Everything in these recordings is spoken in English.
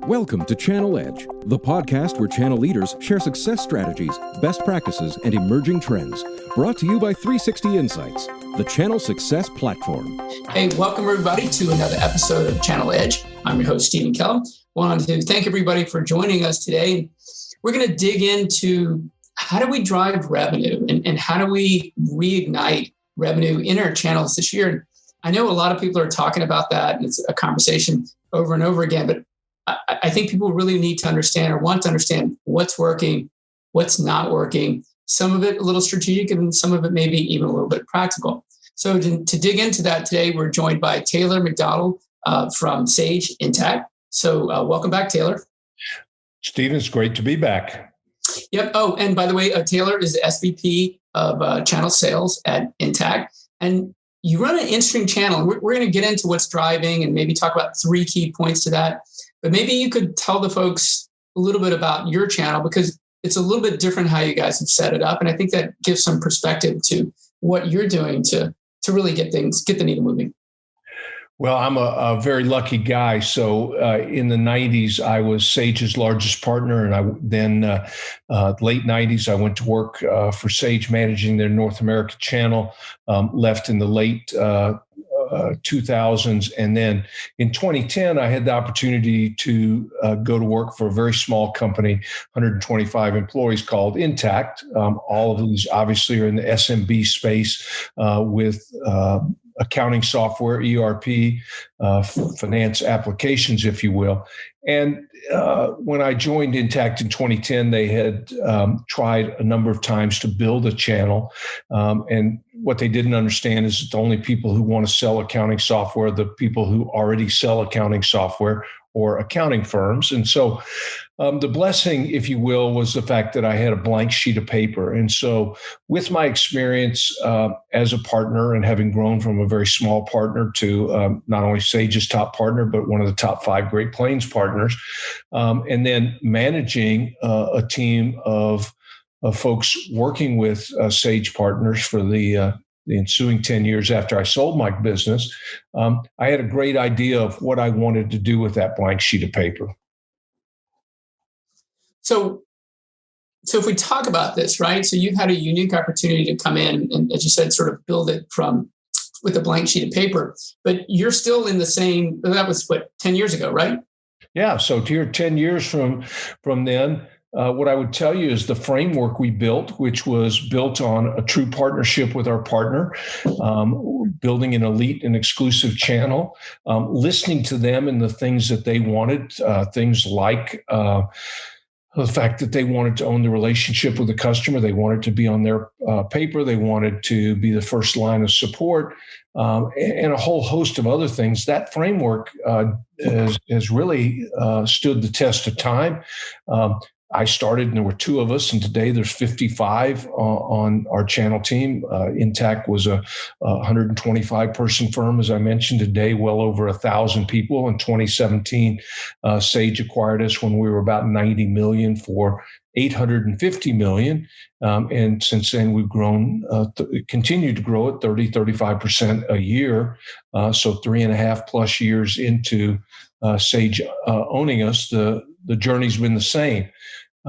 Welcome to Channel Edge, the podcast where channel leaders share success strategies, best practices, and emerging trends. Brought to you by 360 Insights, the channel success platform. Hey, welcome everybody to another episode of Channel Edge. I'm your host, Stephen Kellum. Wanted to thank everybody for joining us today. We're going to dig into how do we drive revenue and how do we reignite revenue in our channels this year. I know a lot of people are talking about that, and it's a conversation over and over again, but I think people really need to understand or want to understand what's working, what's not working, some of it a little strategic and some of it maybe even a little bit practical. So to dig into that today, we're joined by Taylor Macdonald from Sage Intacct. So welcome back, Taylor. Stephen, it's great to be back. Yep. Oh, and by the way, Taylor is the SVP of channel sales at Intacct. And you run an interesting channel. We're going to get into what's driving and maybe talk about three key points to that. But maybe you could tell the folks a little bit about your channel because it's a little bit different how you guys have set it up. And I think that gives some perspective to what you're doing to really get the needle moving. Well, I'm a very lucky guy. So in the 90s, I was Sage's largest partner. And then late 90s, I went to work for Sage managing their North America channel, left in the late 2000s. And then in 2010, I had the opportunity to go to work for a very small company, 125 employees called Intacct. All of these obviously are in the SMB space with accounting software, ERP, finance applications, if you will. And when I joined Intacct in 2010, they had tried a number of times to build a channel. And what they didn't understand is that the only people who want to sell accounting software are the people who already sell accounting software or accounting firms. And so the blessing, if you will, was the fact that I had a blank sheet of paper. And so with my experience as a partner and having grown from a very small partner to not only Sage's top partner, but one of the top 5 Great Plains partners, and then managing a team of folks working with Sage partners for the ensuing 10 years after I sold my business, I had a great idea of what I wanted to do with that blank sheet of paper. So if we talk about this, right? So you've had a unique opportunity to come in and, as you said, sort of build it with a blank sheet of paper, but you're still in the same, that was 10 years ago, right? Yeah. So here 10 years from then, what I would tell you is the framework we built, which was built on a true partnership with our partner, building an elite and exclusive channel, listening to them and the things that they wanted, things like the fact that they wanted to own the relationship with the customer. They wanted to be on their paper. They wanted to be the first line of support, and a whole host of other things. That framework has really stood the test of time. I started and there were 2 of us, and today there's 55 on our channel team. Intacct was a 125-person firm, as I mentioned. Today, well over 1,000 people. In 2017, Sage acquired us when we were about 90 million for $850 million. And since then, we've grown, continued to grow at 30-35% a year. So 3.5 plus years into Sage owning us, the journey's been the same.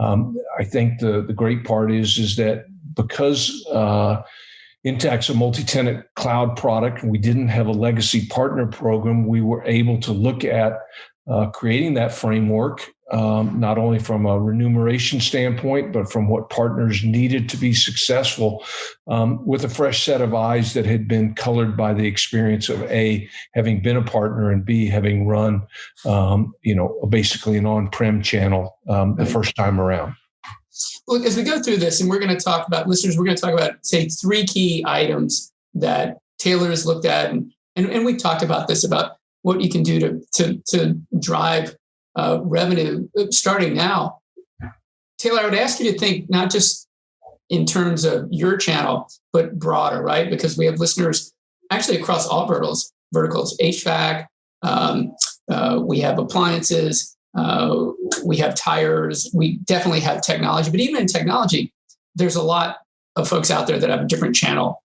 I think the great part is that because Intacct's a multi-tenant cloud product, and we didn't have a legacy partner program, we were able to look at creating that framework, not only from a remuneration standpoint, but from what partners needed to be successful, with a fresh set of eyes that had been colored by the experience of A, having been a partner, and B, having run, basically an on-prem channel the first time around. Well, as we go through this, and we're going to talk about, listeners, we're going to talk about, say, 3 key items that Taylor has looked at, and we've talked about this, about what you can do to drive revenue starting now. Taylor, I would ask you to think not just in terms of your channel, but broader, right? Because we have listeners actually across all verticals, HVAC, we have appliances, we have tires, we definitely have technology, but even in technology, there's a lot of folks out there that have a different channel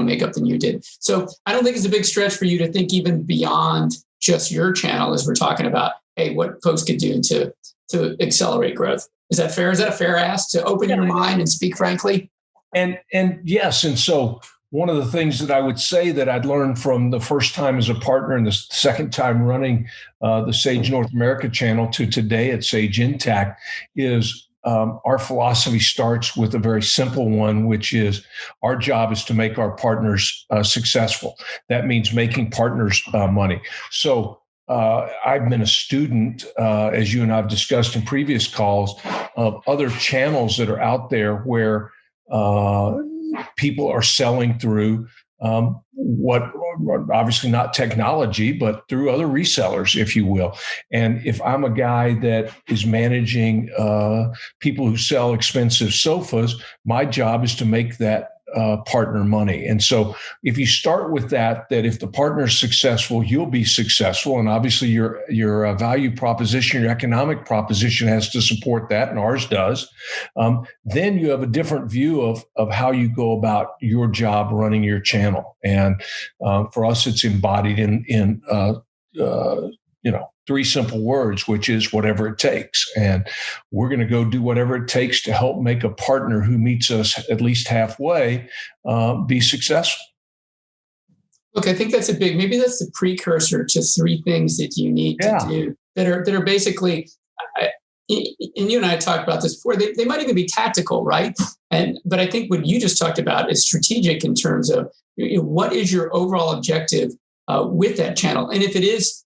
makeup than you did. So I don't think it's a big stretch for you to think even beyond just your channel as we're talking about hey, what folks could do to accelerate growth. Is that fair? Is that a fair ask to open your mind and speak frankly? And yes. And so one of the things that I would say that I'd learned from the first time as a partner and the second time running the Sage North America channel to today at Sage Intacct is our philosophy starts with a very simple one, which is our job is to make our partners successful. That means making partners money. So I've been a student, as you and I've discussed in previous calls, of other channels that are out there where people are selling through what obviously not technology, but through other resellers, if you will. And if I'm a guy that is managing people who sell expensive sofas, my job is to make that partner money. And so if you start with that if the partner is successful, you'll be successful. And obviously your value proposition, your economic proposition has to support that, and ours does. Then you have a different view of how you go about your job running your channel. And for us, it's embodied in three simple words, which is whatever it takes. And we're going to go do whatever it takes to help make a partner who meets us at least halfway be successful. Look, I think that's maybe that's the precursor to three things that you need to do that are basically, and you and I talked about this before, they might even be tactical, right? But I think what you just talked about is strategic in terms of what is your overall objective with that channel. And if it is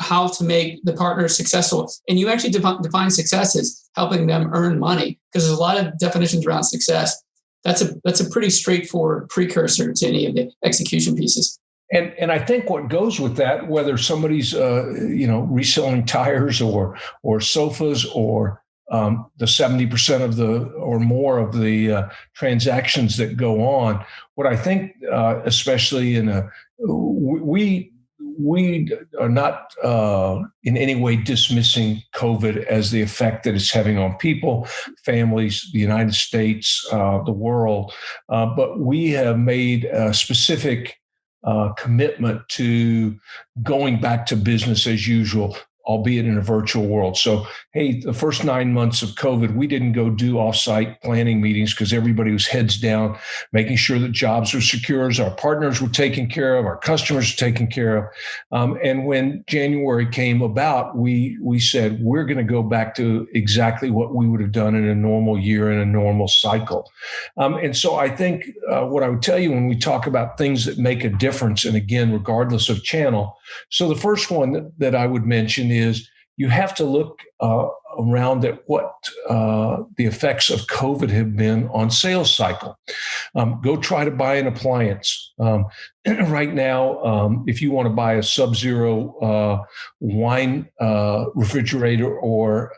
how to make the partner successful, and you actually define success as helping them earn money, because there's a lot of definitions around success. That's a pretty straightforward precursor to any of the execution pieces. And I think what goes with that, whether somebody's reselling tires or sofas or the 70% of the or more of the transactions that go on, what I think, especially we are not in any way dismissing COVID as the effect that it's having on people, families, the United States, the world. But we have made a specific commitment to going back to business as usual, albeit in a virtual world. So, hey, the first 9 months of COVID, we didn't go do offsite planning meetings because everybody was heads down, making sure that jobs were secure, our partners were taken care of, our customers were taken care of. And when January came about, we said, we're going to go back to exactly what we would have done in a normal year, in a normal cycle. And so I think what I would tell you when we talk about things that make a difference, and again, regardless of channel, so the first one that I would mention is you have to look around at what the effects of COVID have been on sales cycle. Go try to buy an appliance. Right now, if you want to buy a Sub-Zero wine refrigerator or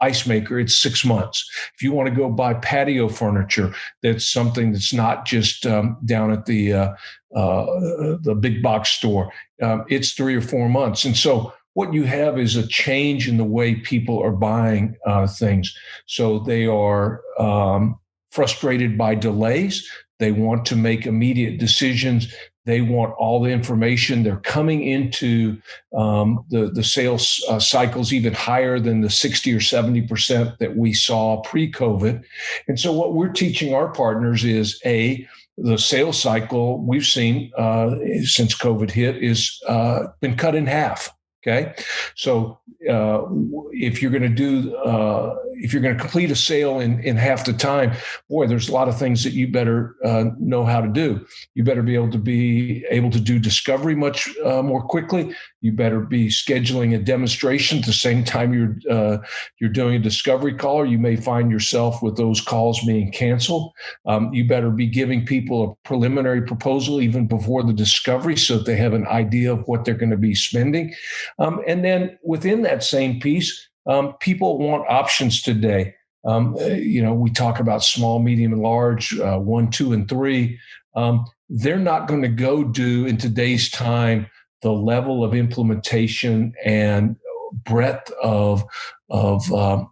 ice maker, it's 6 months. If you want to go buy patio furniture, that's something that's not just down at the big box store, it's 3 or 4 months. And so what you have is a change in the way people are buying things. So they are frustrated by delays. They want to make immediate decisions. They want all the information. They're coming into the sales cycles even higher than the 60 or 70% that we saw pre-COVID. And so what we're teaching our partners is, the sales cycle we've seen since COVID hit is been cut in half. Okay, so if you're going to complete a sale in half the time, boy, there's a lot of things that you better know how to do. You better be able to do discovery much more quickly. You better be scheduling a demonstration at the same time you're doing a discovery call, or you may find yourself with those calls being canceled. You better be giving people a preliminary proposal even before the discovery so that they have an idea of what they're going to be spending. And then within that same piece, people want options today. We talk about small, medium, and large, 1, 2, and 3. They're not going to go do in today's time the level of implementation and breadth of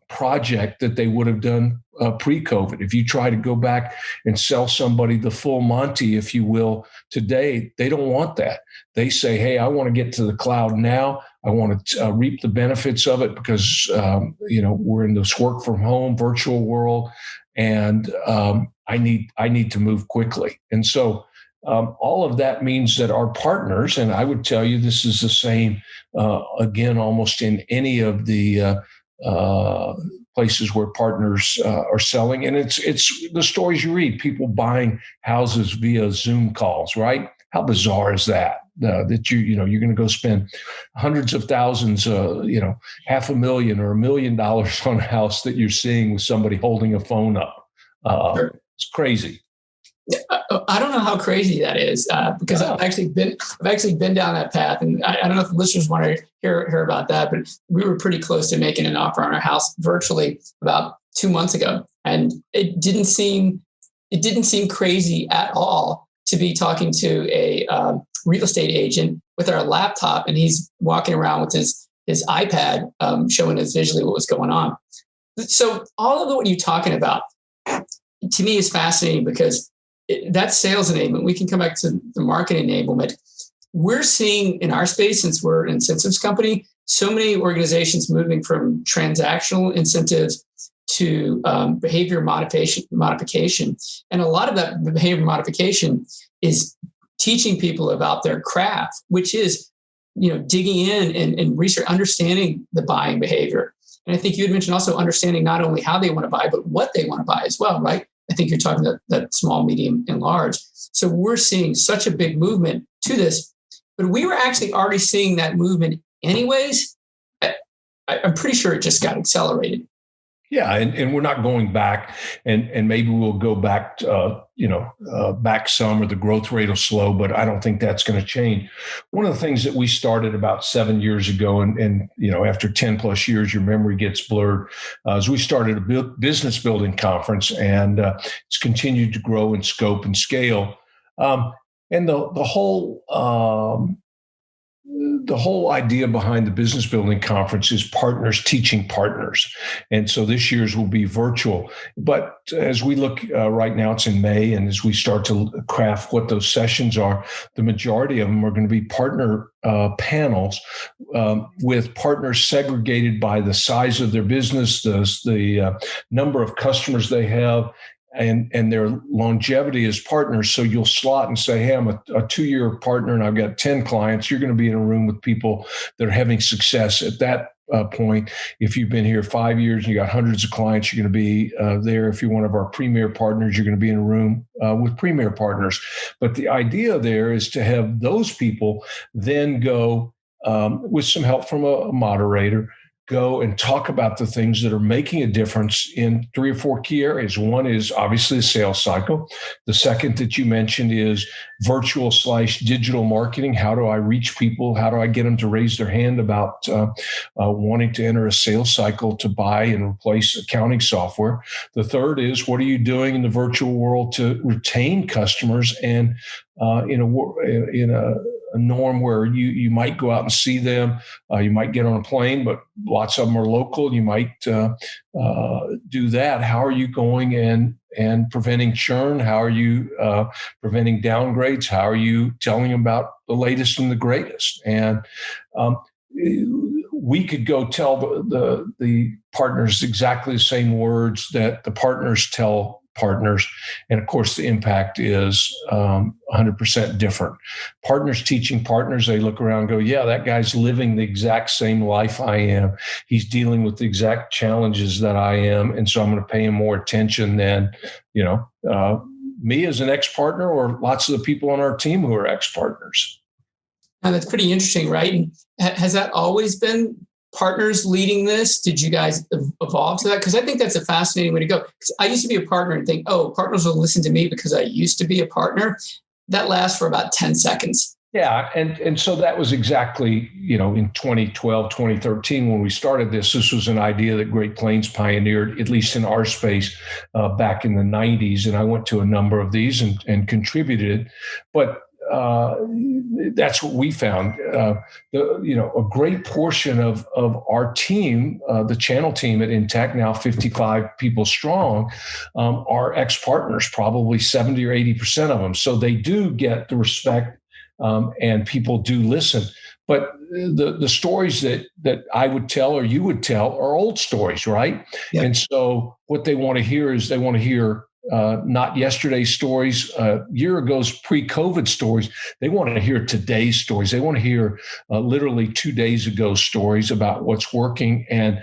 project that they would have done pre-COVID. If you try to go back and sell somebody the full Monty, if you will, today, they don't want that. They say, hey, I want to get to the cloud now. I want to reap the benefits of it because, we're in this work from home virtual world, and I need to move quickly. And so all of that means that our partners, and I would tell you this is the same, again, almost in any of the places where partners are selling. And it's the stories you read, people buying houses via Zoom calls, right? How bizarre is that? That you're going to go spend hundreds of thousands, $500,000 or $1 million on a house that you're seeing with somebody holding a phone up. Sure. It's crazy. I don't know how crazy that is because I've actually been down that path, and I don't know if the listeners want to hear about that, but we were pretty close to making an offer on our house virtually about 2 months ago, and it didn't seem crazy at all to be talking to a real estate agent with our laptop, and he's walking around with his iPad showing us visually what was going on. So all of what you're talking about to me is fascinating because that's sales enablement. We can come back to the market enablement. We're seeing in our space, since we're an incentives company, so many organizations moving from transactional incentives to behavior modification. And a lot of that behavior modification is teaching people about their craft, which is, digging in and research, understanding the buying behavior. And I think you had mentioned also understanding not only how they want to buy, but what they want to buy as well, right? I think you're talking about that small, medium, and large. So we're seeing such a big movement to this, but we were actually already seeing that movement anyways. I'm pretty sure it just got accelerated. Yeah, and we're not going back, and maybe we'll go back, back some, or the growth rate will slow, but I don't think that's going to change. One of the things that we started about 7 years ago, and after 10 plus years, your memory gets blurred, is we started a business building conference, and it's continued to grow in scope and scale. And the whole idea behind the business building conference is partners teaching partners. And so this year's will be virtual. But as we look right now, it's in May, and as we start to craft what those sessions are, the majority of them are going to be partner panels with partners segregated by the size of their business, the number of customers they have, and their longevity as partners. So you'll slot and say, hey, I'm a 2-year partner and I've got 10 clients. You're going to be in a room with people that are having success at that point. If you've been here 5 years and you got hundreds of clients, you're going to be there. If you're one of our premier partners, you're going to be in a room with premier partners. But the idea there is to have those people then go with some help from a moderator, go and talk about the things that are making a difference in 3 or 4 key areas. One is obviously the sales cycle. The second that you mentioned is virtual/digital marketing. How do I reach people? How do I get them to raise their hand about wanting to enter a sales cycle to buy and replace accounting software? The third is, what are you doing in the virtual world to retain customers and in a norm where you might go out and see them, you might get on a plane, but lots of them are local. You might do that. How are you going and preventing churn? How are you preventing downgrades? How are you telling them about the latest and the greatest? And we could go tell the partners exactly the same words that the partners tell partners. And of course, the impact is 100% different. Partners teaching partners, they look around and go, yeah, that guy's living the exact same life I am. He's dealing with the exact challenges that I am. And so I'm going to pay him more attention than, me as an ex-partner or lots of the people on our team who are ex-partners. And that's pretty interesting, right? And has that always been partners leading this? Did you guys evolve to that? Because I think that's a fascinating way to go. Because I used to be a partner and think, oh, partners will listen to me because I used to be a partner. That lasts for about 10 seconds. Yeah. And so that was exactly, in 2012, 2013, when we started this was an idea that Great Plains pioneered, at least in our space, back in the 90s. And I went to a number of these and contributed. But that's what we found. A great portion of our team, the channel team at Intacct, now 55 people strong, are ex-partners, probably 70 or 80% of them. So they do get the respect, and people do listen. But the stories that I would tell or you would tell are old stories, right? Yeah. And so what they want to hear is they want to hear not yesterday's stories, year ago's pre-COVID stories. They want to hear today's stories. They want to hear literally 2 days ago stories about what's working. And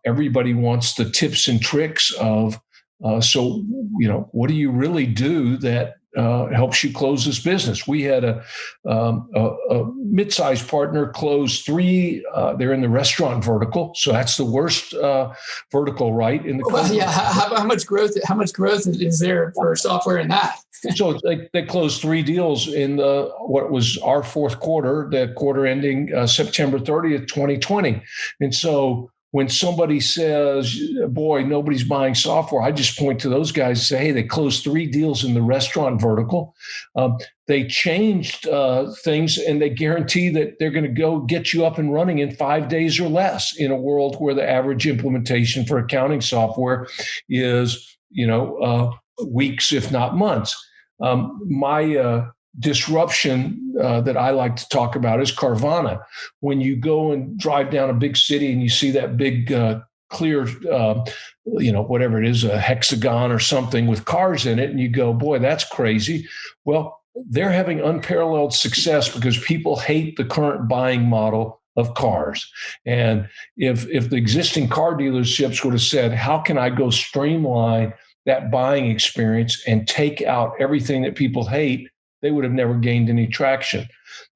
everybody wants the tips and tricks of, so, what do you really do that helps you close this business? We had a mid-sized partner close 3. They're in the restaurant vertical, so that's the worst vertical, right? In the country. Yeah. How much growth? How much growth is there for software in that? So they closed 3 deals in what was our fourth quarter, the quarter ending September 30th, 2020, and so. When somebody says, boy, nobody's buying software, I just point to those guys and say, hey, they closed 3 deals in the restaurant vertical. They changed things, and they guarantee that they're going to go get you up and running in 5 days or less in a world where the average implementation for accounting software is, weeks, if not months. My disruption that I like to talk about is Carvana. When you go and drive down a big city and you see that big clear, whatever it is, a hexagon or something with cars in it, and you go, boy, that's crazy. Well, they're having unparalleled success because people hate the current buying model of cars. And if the existing car dealerships would have said, how can I go streamline that buying experience and take out everything that people hate, they would have never gained any traction.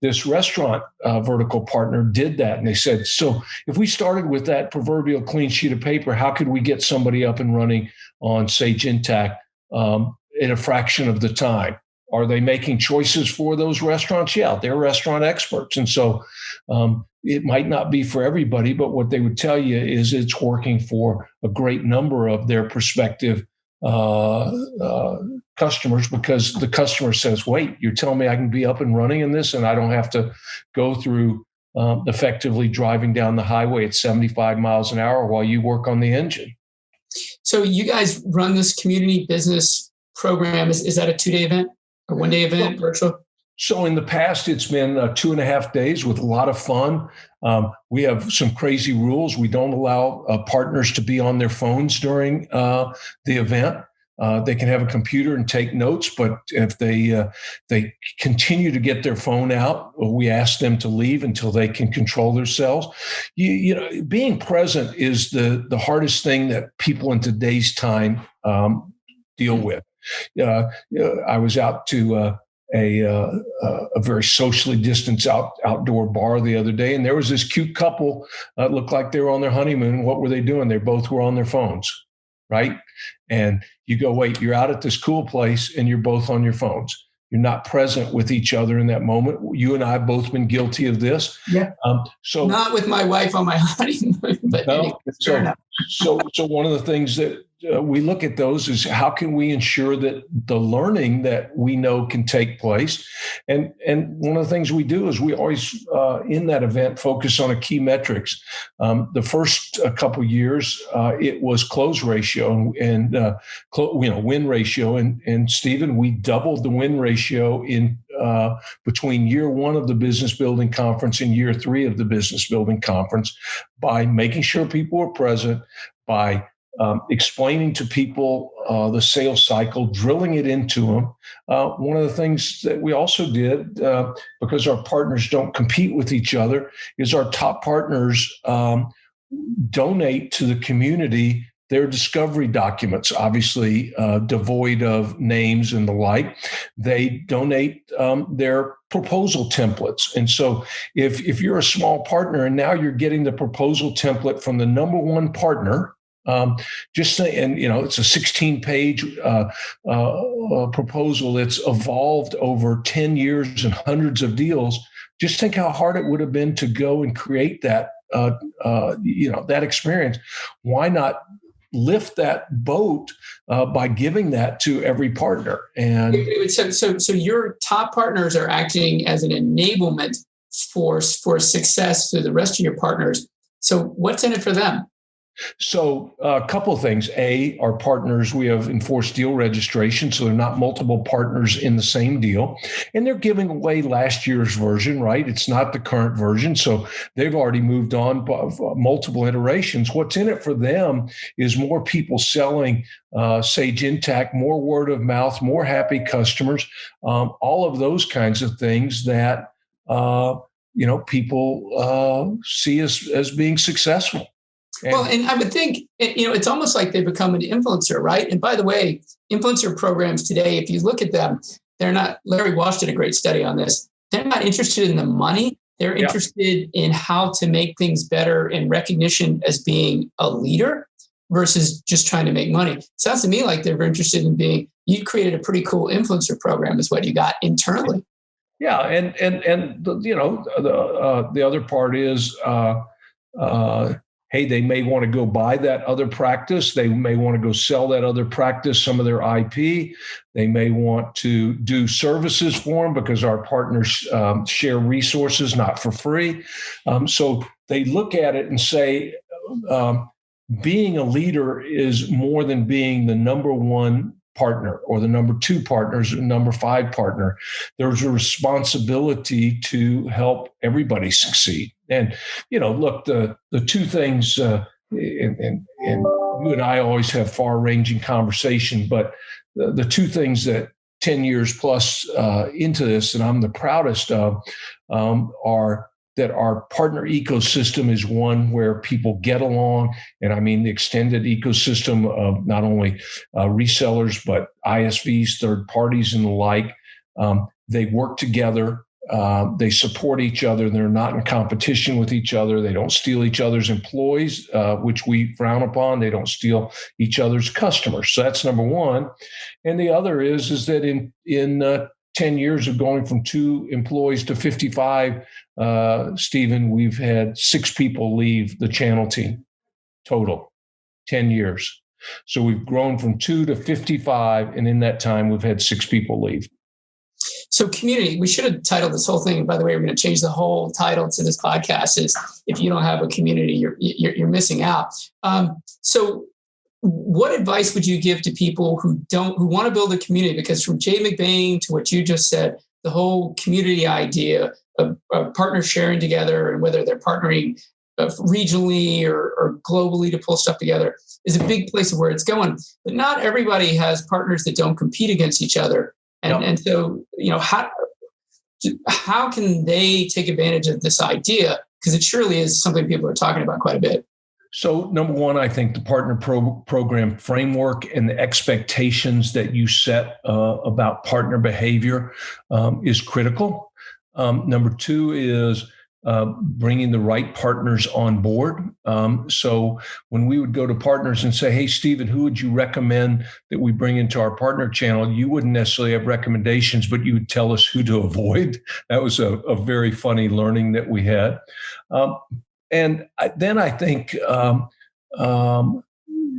This restaurant vertical partner did that. And they said, so if we started with that proverbial clean sheet of paper, how could we get somebody up and running on Sage Intacct in a fraction of the time? Are they making choices for those restaurants? Yeah, they're restaurant experts. And so it might not be for everybody, but what they would tell you is it's working for a great number of their prospective customers, because the customer says, wait, you're telling me I can be up and running in this and I don't have to go through effectively driving down the highway at 75 miles an hour while you work on the engine. So you guys run this community business program. Is that a 2-day event or 1-day event, virtual? So in the past, it's been 2.5 days with a lot of fun. We have some crazy rules. We don't allow partners to be on their phones during the event. They can have a computer and take notes, but if they continue to get their phone out, we ask them to leave until they can control themselves. Being present is the hardest thing that people in today's time deal with. I was out to a very socially distanced outdoor bar the other day, and there was this cute couple that looked like they were on their honeymoon. What were they doing? They both were on their phones, right? And you go, wait, you're out at this cool place and you're both on your phones. You're not present with each other in that moment. You and I have both been guilty of this. Yeah. So not with my wife on my honeymoon, but no. So one of the things that we look at those is how can we ensure that the learning that we know can take place. And one of the things we do is we always, in that event, focus on a key metrics. The first couple of years, it was close ratio and win ratio. And Stephen, we doubled the win ratio in between year 1 of the business building conference and year 3 of the business building conference by making sure people were present, by explaining to people the sales cycle, drilling it into them. One of the things that we also did, because our partners don't compete with each other, is our top partners donate to the community their discovery documents, obviously devoid of names and the like. They donate their proposal templates. And so if you're a small partner and now you're getting the proposal template from the number one partner, just say, and it's a 16-page proposal that's evolved over 10 years and hundreds of deals. Just think how hard it would have been to go and create that, that experience. Why not lift that boat by giving that to every partner? And so your top partners are acting as an enablement force for success to the rest of your partners. So what's in it for them? So a couple of things. Our partners, we have enforced deal registration, so they're not multiple partners in the same deal. And they're giving away last year's version, right? It's not the current version. So they've already moved on multiple iterations. What's in it for them is more people selling Sage Intacct, more word of mouth, more happy customers, all of those kinds of things that people see as being successful. And I would think, it's almost like they become an influencer, right? And by the way, influencer programs today, if you look at them, they're not, Larry Walsh did a great study on this. They're not interested in the money. They're interested in how to make things better and recognition as being a leader versus just trying to make money. Sounds to me like they're interested in you created a pretty cool influencer program is what you got internally. Yeah. And the other part is, hey, they may want to go buy that other practice. They may want to go sell that other practice some of their IP. They may want to do services for them because our partners share resources, not for free. So they look at it and say, being a leader is more than being the number one partner or the number two partners or number five partner. There's a responsibility to help everybody succeed. And, look, the two things, and you and I always have far-ranging conversation, but the two things that 10 years plus into this that I'm the proudest of are that our partner ecosystem is one where people get along. And I mean the extended ecosystem of not only resellers, but ISVs, third parties, and the like. They work together. They support each other. They're not in competition with each other. They don't steal each other's employees, which we frown upon. They don't steal each other's customers. So that's number one. And the other is that in 10 years of going from 2 employees to 55, Stephen, we've had 6 people leave the channel team total, 10 years. So we've grown from 2 to 55. And in that time, we've had 6 people leave. So community, we should have titled this whole thing. By the way, we're going to change the whole title to this podcast is if you don't have a community, you're missing out. So what advice would you give to people who want to build a community? Because from Jay McBain to what you just said, the whole community idea of partners sharing together and whether they're partnering regionally or globally to pull stuff together is a big place of where it's going. But not everybody has partners that don't compete against each other. And so, how can they take advantage of this idea? Because it surely is something people are talking about quite a bit. So number one, I think the partner program framework and the expectations that you set about partner behavior is critical. Number two is bringing the right partners on board. So when we would go to partners and say, hey, Stephen, who would you recommend that we bring into our partner channel? You wouldn't necessarily have recommendations, but you would tell us who to avoid. That was a very funny learning that we had. And then I think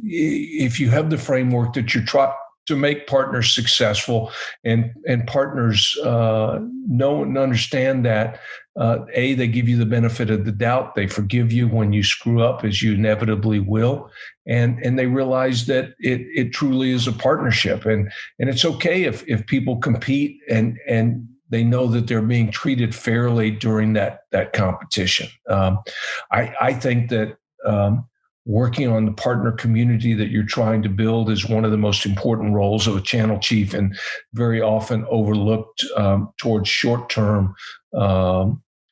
if you have the framework that you're trying to make partners successful and partners know and understand that, they give you the benefit of the doubt. They forgive you when you screw up, as you inevitably will. And they realize that it truly is a partnership. And it's okay if people compete and they know that they're being treated fairly during that competition. I think that working on the partner community that you're trying to build is one of the most important roles of a channel chief, and very often overlooked towards short-term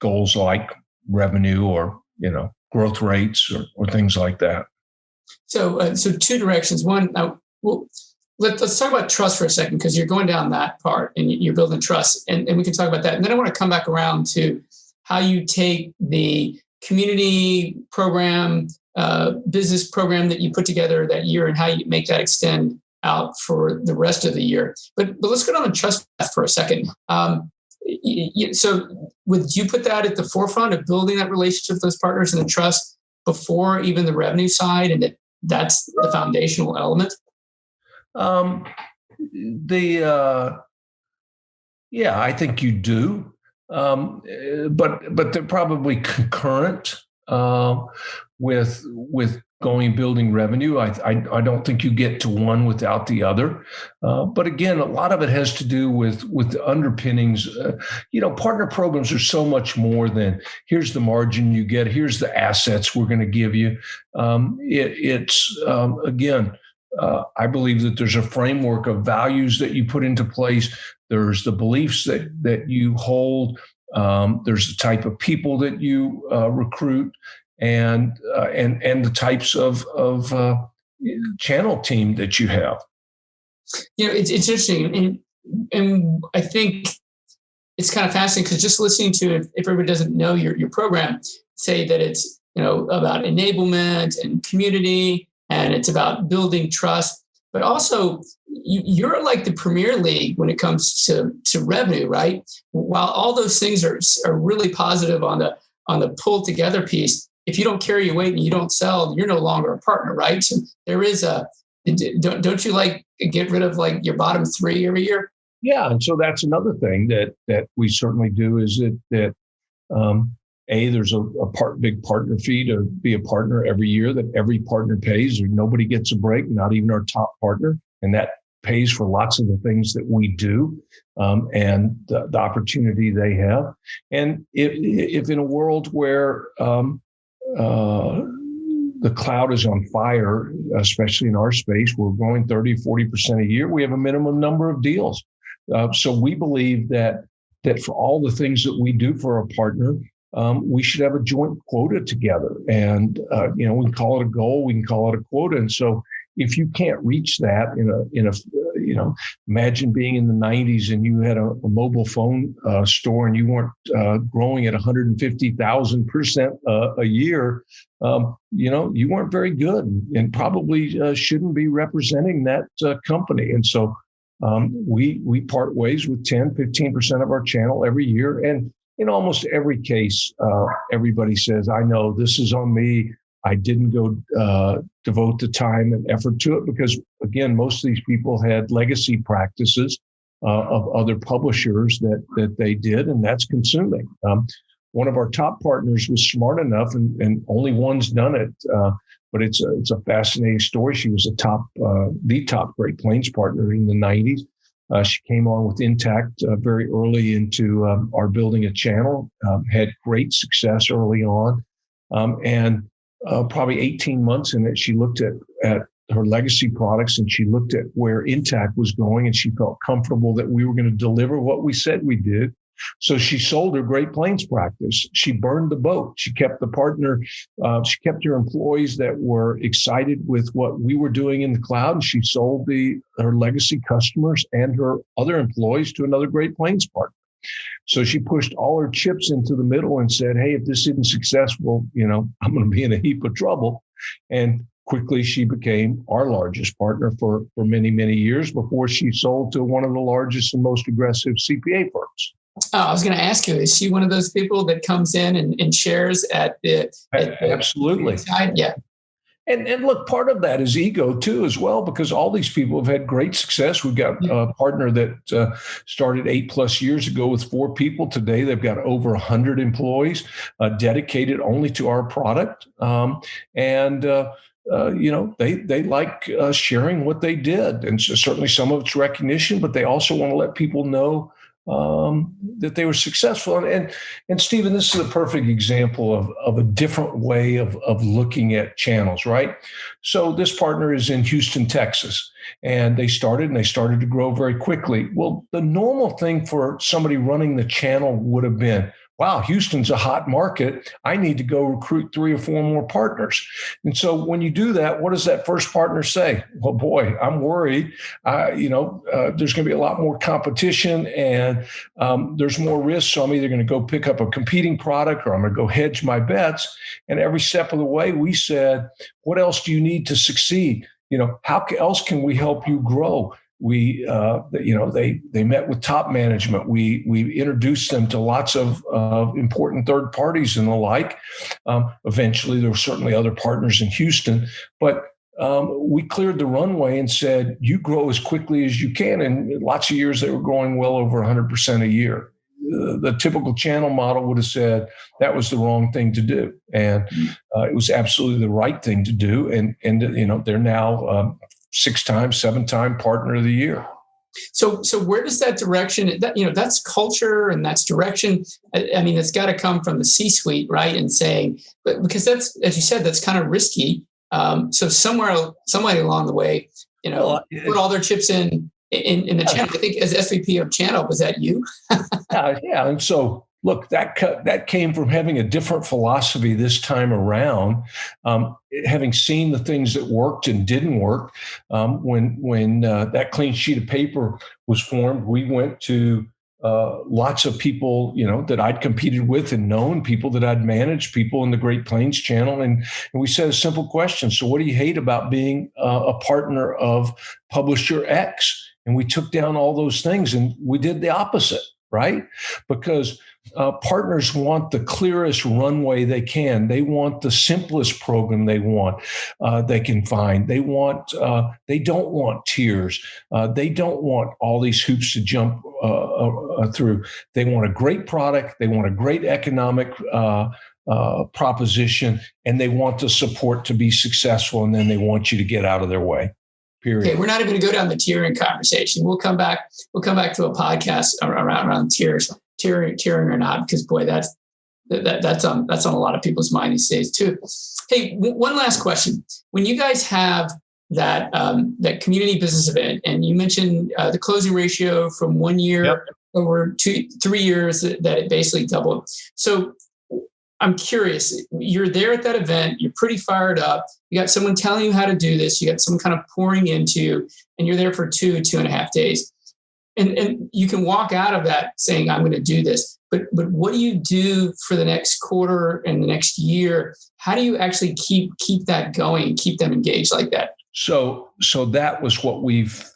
goals like revenue or growth rates or things like that. So two directions. One, let's talk about trust for a second, because you're going down that part and you're building trust, and we can talk about that. And then I want to come back around to how you take the community program, business program that you put together that year and how you make that extend out for the rest of the year. But let's go down the trust path for a second. So would you put that at the forefront of building that relationship with those partners and the trust before even the revenue side, and that's the foundational element? I think you do. But they're probably concurrent with going and building revenue. I don't think you get to one without the other. But again, a lot of it has to do with the underpinnings. Partner programs are so much more than here's the margin you get, here's the assets we're going to give you. I believe that there's a framework of values that you put into place. There's the beliefs that you hold. There's the type of people that you recruit, and the types of channel team that you have. It's interesting, and I think it's kind of fascinating because just listening to if everybody doesn't know your program, say that it's about enablement and community, and it's about building trust, but also you're like the Premier League when it comes to revenue, right? While all those things are really positive on the pull together piece, if you don't carry your weight and you don't sell, you're no longer a partner, right? So there is don't you like get rid of like your bottom three every year? Yeah, and so that's another thing that we certainly do is that there's a big partner fee to be a partner every year that every partner pays, or nobody gets a break, not even our top partner, and that pays for lots of the things that we do, and the opportunity they have. And if in a world where the cloud is on fire, especially in our space, we're growing 30, 40% a year, we have a minimum number of deals. So we believe that for all the things that we do for a partner, we should have a joint quota together. And, we can call it a goal, we can call it a quota. And so if you can't reach that imagine being in the 90s and you had a mobile phone store and you weren't growing at 150,000% a year, you weren't very good and probably shouldn't be representing that company. And so we part ways with 10, 15% of our channel every year. And in almost every case, everybody says, I know this is on me. I didn't go devote the time and effort to it because, again, most of these people had legacy practices of other publishers that they did, and that's consuming. One of our top partners was smart enough, and only one's done it, but it's a fascinating story. She was the top Great Plains partner in the 90s. She came on with Intacct very early into our building a channel, had great success early on, and probably 18 months in it, she looked at her legacy products and she looked at where Intacct was going, and she felt comfortable that we were going to deliver what we said we did. So she sold her Great Plains practice. She burned the boat. She kept the partner. She kept her employees that were excited with what we were doing in the cloud. And she sold her legacy customers and her other employees to another Great Plains partner. So she pushed all her chips into the middle and said, hey, if this isn't successful, I'm going to be in a heap of trouble. And quickly she became our largest partner for many, many years before she sold to one of the largest and most aggressive CPA firms. Oh, I was going to ask you, is she one of those people that comes in and shares at the Absolutely. Side? Yeah. And look, part of that is ego too, as well, because all these people have had great success. We've got a partner that started 8+ years ago with 4 people. Today, they've got over 100 employees dedicated only to our product. They like sharing what they did. And so certainly some of it's recognition, but they also want to let people know that they were successful. And Stephen, this is a perfect example of a different way of looking at channels, right? So this partner is in Houston, Texas, and they started to grow very quickly. Well, the normal thing for somebody running the channel would have been, wow, Houston's a hot market. I need to go recruit 3 or 4 more partners. And so when you do that, what does that first partner say? Well, boy, I'm worried. There's going to be a lot more competition and there's more risk. So I'm either going to go pick up a competing product or I'm going to go hedge my bets. And every step of the way, we said, what else do you need to succeed? How else can we help you grow? They met with top management. We introduced them to lots of important third parties and the like. Eventually, there were certainly other partners in Houston, but we cleared the runway and said, you grow as quickly as you can. And lots of years, they were growing well over 100% a year. the typical channel model would have said that was the wrong thing to do, and it was absolutely the right thing to do. And they're now 6-time, 7-time partner of the year. So where does that direction, that's culture and that's direction. I mean, it's got to come from the C-suite, right? And saying, but because that's, as you said, that's kind of risky. So somewhere along the way, put all their chips in the channel. I think as SVP of channel, was that you? Yeah. And so, look, that came from having a different philosophy this time around, having seen the things that worked and didn't work. When that clean sheet of paper was formed, we went to lots of people, that I'd competed with and known, people that I'd managed, people in the Great Plains channel. And we said a simple question. So what do you hate about being a partner of publisher X? And we took down all those things and we did the opposite, right? Because partners want the clearest runway they can. They want the simplest program they can find. They don't want tiers. They don't want all these hoops to jump through. They want a great product. They want a great economic proposition, and they want the support to be successful. And then they want you to get out of their way. Period. Okay, we're not even going to go down the tiering conversation. We'll come back to a podcast around tiers. Tiering or not, because boy, that's on a lot of people's mind these days too. Hey, one last question: when you guys have that community business event, and you mentioned the closing ratio from 1 year over 3 years, that it basically doubled. So I'm curious. You're there at that event. You're pretty fired up. You got someone telling you how to do this. You got someone kind of pouring into you, and you're there for 2.5 days. And you can walk out of that saying, I'm going to do this. But what do you do for the next quarter and the next year? How do you actually keep that going, keep them engaged like that? So that was what we've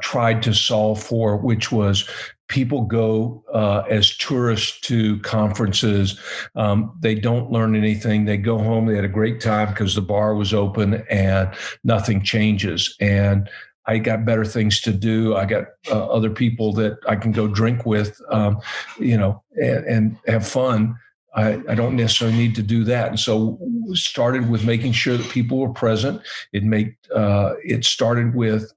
tried to solve for, which was people go as tourists to conferences. They don't learn anything. They go home. They had a great time because the bar was open and nothing changes. And I got better things to do. I got other people that I can go drink with, and have fun. I don't necessarily need to do that. And so we started with making sure that people were present. It started with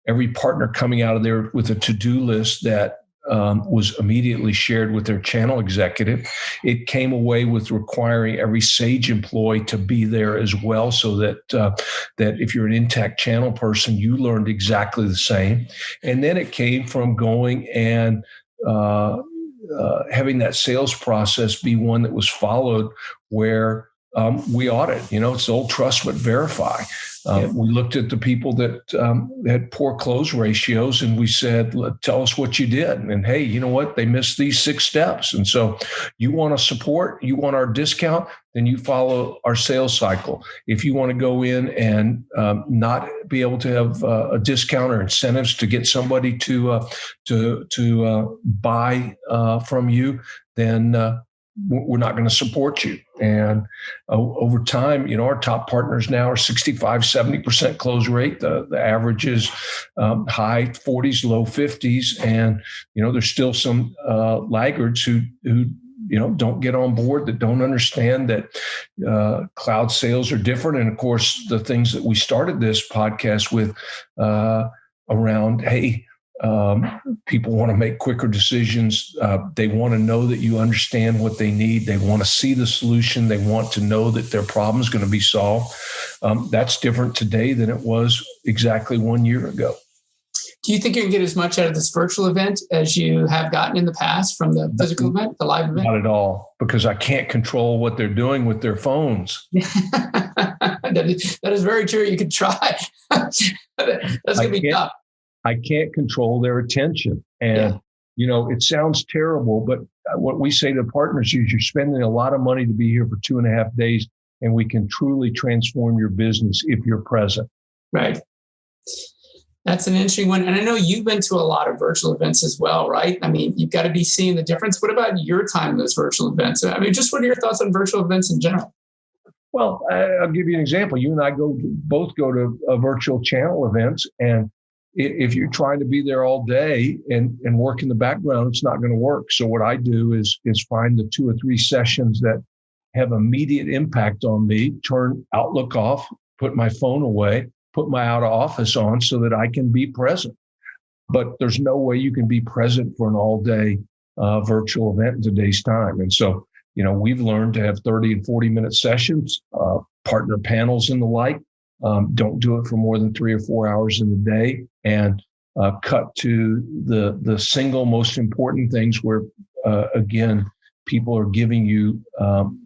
every partner coming out of there with a to-do list that was immediately shared with their channel executive. It came away with requiring every Sage employee to be there as well, so that if you're an Intacct channel person, you learned exactly the same. And then it came from going and having that sales process be one that was followed, where we audit. It's the old trust but verify. We looked at the people that had poor close ratios, and we said, tell us what you did. And hey, you know what? They missed these 6 steps. And so you want to support, you want our discount, then you follow our sales cycle. If you want to go in and not be able to have a discount or incentives to get somebody to buy from you, then we're not going to support you. And over time, our top partners now are 65, 70% close rate. The average is high 40s, low 50s. And, there's still some laggards who don't get on board, that don't understand that cloud sales are different. And of course, the things that we started this podcast with around, hey, people want to make quicker decisions. They want to know that you understand what they need. They want to see the solution. They want to know that their problem is going to be solved. That's different today than it was exactly 1 year ago. Do you think you can get as much out of this virtual event as you have gotten in the past from the physical event, the live event? Not at all, because I can't control what they're doing with their phones. That is very true. You could try. That's going to be tough. I can't control their attention. And, it sounds terrible, but what we say to partners is you're spending a lot of money to be here for 2.5 days, and we can truly transform your business if you're present. Right. That's an interesting one. And I know you've been to a lot of virtual events as well, right? I mean, you've got to be seeing the difference. What about your time in those virtual events? I mean, just what are your thoughts on virtual events in general? Well, I'll give you an example. You and I both go to virtual channel events, and if you're trying to be there all day and work in the background, it's not going to work. So what I do is find the 2 or 3 sessions that have immediate impact on me, turn Outlook off, put my phone away, put my out of office on so that I can be present. But there's no way you can be present for an all day virtual event in today's time. And so, we've learned to have 30 and 40 minute sessions, partner panels and the like. Don't do it for more than 3 or 4 hours in the day, and cut to the single most important things where, again, people are giving you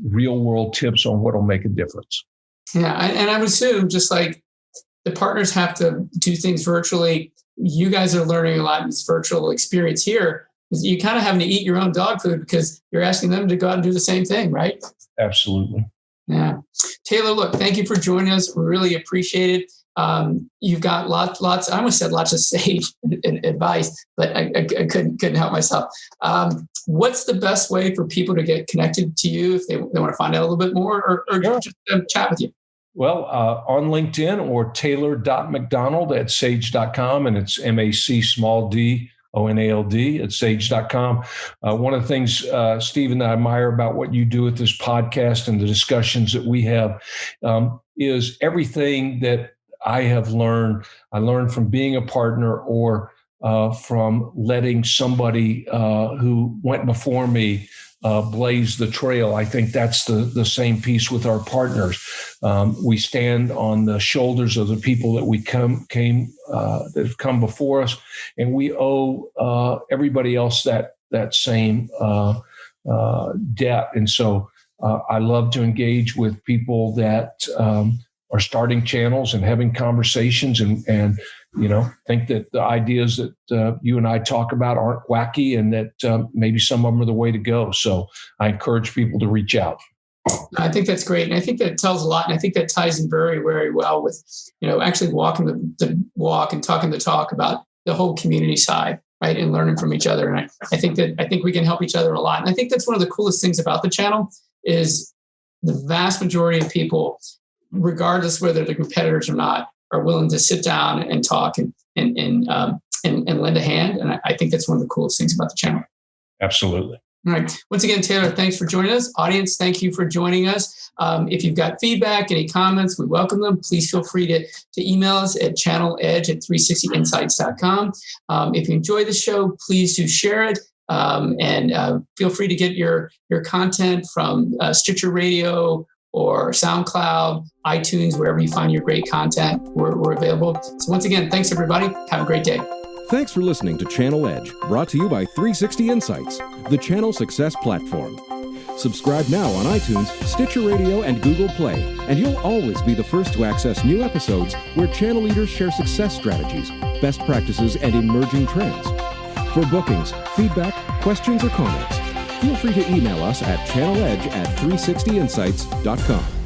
real world tips on what will make a difference. Yeah. And I would assume, just like the partners have to do things virtually, you guys are learning a lot in this virtual experience here. You kind of having to eat your own dog food because you're asking them to go out and do the same thing, right? Absolutely. Yeah. Taylor, look, thank you for joining us. We really appreciate it. You've got lots, I almost said lots of sage advice, but I couldn't help myself. What's the best way for people to get connected to you if they want to find out a little bit more or Sure. just chat with you? Well, on LinkedIn or Taylor.Macdonald at sage.com, and it's MACD at sage.com. One of the things, Stephen, that I admire about what you do with this podcast and the discussions that we have is everything that I have learned. I learned from being a partner or from letting somebody who went before me blaze the trail. I think that's the same piece with our partners. We stand on the shoulders of the people that that have come before us, and we owe everybody else that same debt. And so I love to engage with people that are starting channels and having conversations and think that the ideas that you and I talk about aren't wacky, and that maybe some of them are the way to go. So I encourage people to reach out. I think that's great. And I think that tells a lot. And I think that ties in very, very well with, actually walking the walk and talking the talk about the whole community side, right? And learning from each other. And I think we can help each other a lot. And I think that's one of the coolest things about the channel is the vast majority of people, regardless whether they're competitors or not, are willing to sit down and talk and lend a hand. And I think that's one of the coolest things about the channel. Absolutely. All right. Once again, Taylor, thanks for joining us. Audience, thank you for joining us. If you've got feedback, any comments, we welcome them. Please feel free to email us at channeledge@360insights.com. If you enjoy the show, please do share it. And feel free to get your content from Stitcher Radio or SoundCloud, iTunes, wherever you find your great content, we're available. So once again, thanks everybody. Have a great day. Thanks for listening to Channel Edge, brought to you by 360 Insights, the channel success platform. Subscribe now on iTunes, Stitcher Radio, and Google Play, and you'll always be the first to access new episodes where channel leaders share success strategies, best practices, and emerging trends. For bookings, feedback, questions, or comments, feel free to email us at channeledge@360insights.com.